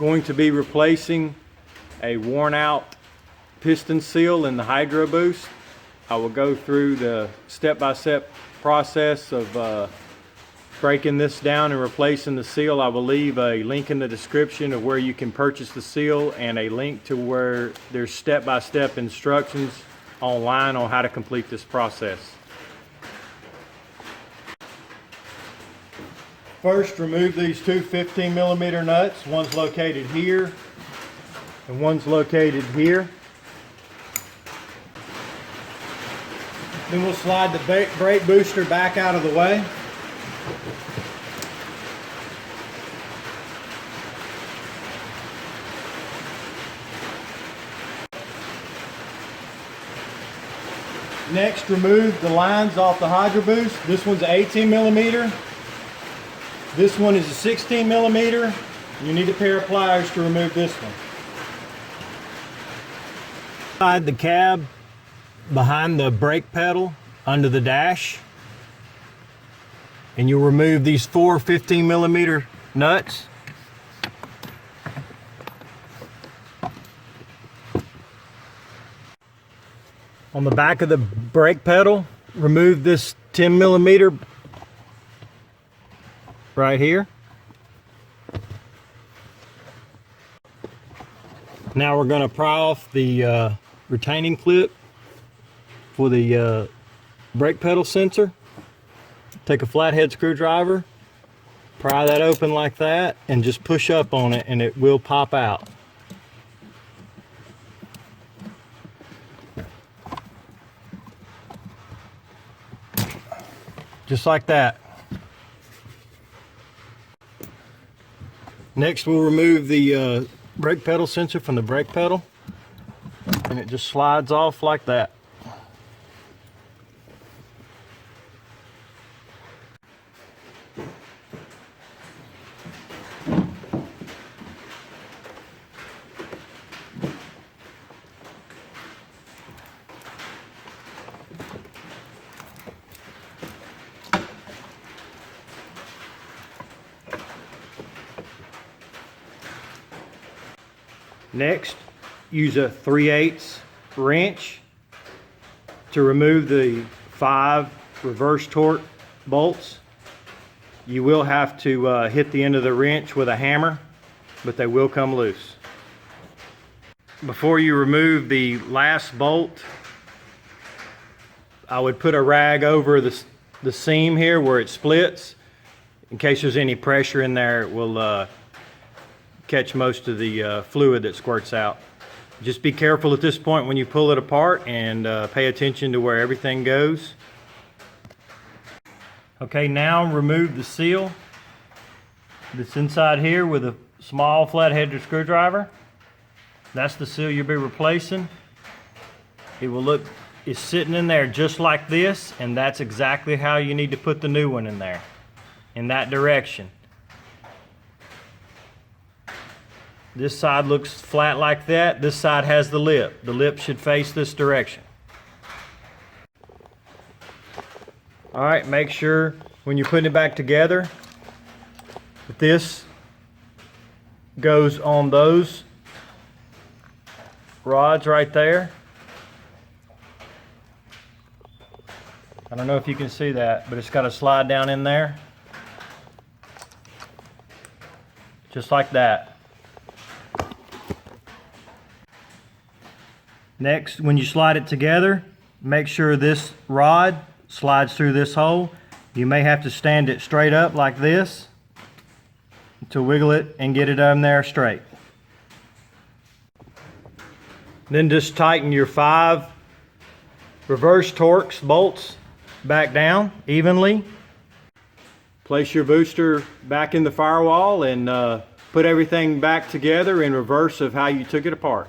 going to be replacing a worn out piston seal in the HYDROBOOST. I will go through the step-by-step process of breaking this down and replacing the seal. I will leave a link in the description of where you can purchase the seal and a link to where there's step-by-step instructions online on how to complete this process. First, remove these two 15mm nuts. One's located here and one's located here. Then we'll slide the brake booster back out of the way. Next, remove the lines off the HYDROBOOST. This one's 18mm. This one is a 16mm. You need a pair of pliers to remove this one. Slide the cab behind the brake pedal under the dash, and you'll remove these four 15mm nuts. On the back of the brake pedal, remove this 10mm right here. Now we're going to pry off the retaining clip for the brake pedal sensor. Take a flathead screwdriver, pry that open like that, and just push up on it and it will pop out. Just like that. Next, we'll remove the brake pedal sensor from the brake pedal, and it just slides off like that. Next, use a 3/8 wrench to remove the 5 reverse torque bolts. You will have to hit the end of the wrench with a hammer, but they will come loose. Before you remove the last bolt, I would put a rag over the seam here where it splits. In case there's any pressure in there, it will catch most of the fluid that squirts out. Just be careful at this point when you pull it apart, and pay attention to where everything goes. Okay, now remove the seal that's inside here with a small flathead screwdriver. That's the seal you'll be replacing. It will look, it's sitting in there just like this, and that's exactly how you need to put the new one in there, in that direction. This side looks flat like that. This side has the lip. The lip should face this direction. All right, make sure when you're putting it back together that this goes on those rods right there. I don't know if you can see that, but it's got to slide down in there. Just like that. Next, when you slide it together, make sure this rod slides through this hole. You may have to stand it straight up like this to wiggle it and get it on there straight. Then just tighten your 5 reverse torques bolts back down evenly. Place your booster back in the firewall and put everything back together in reverse of how you took it apart.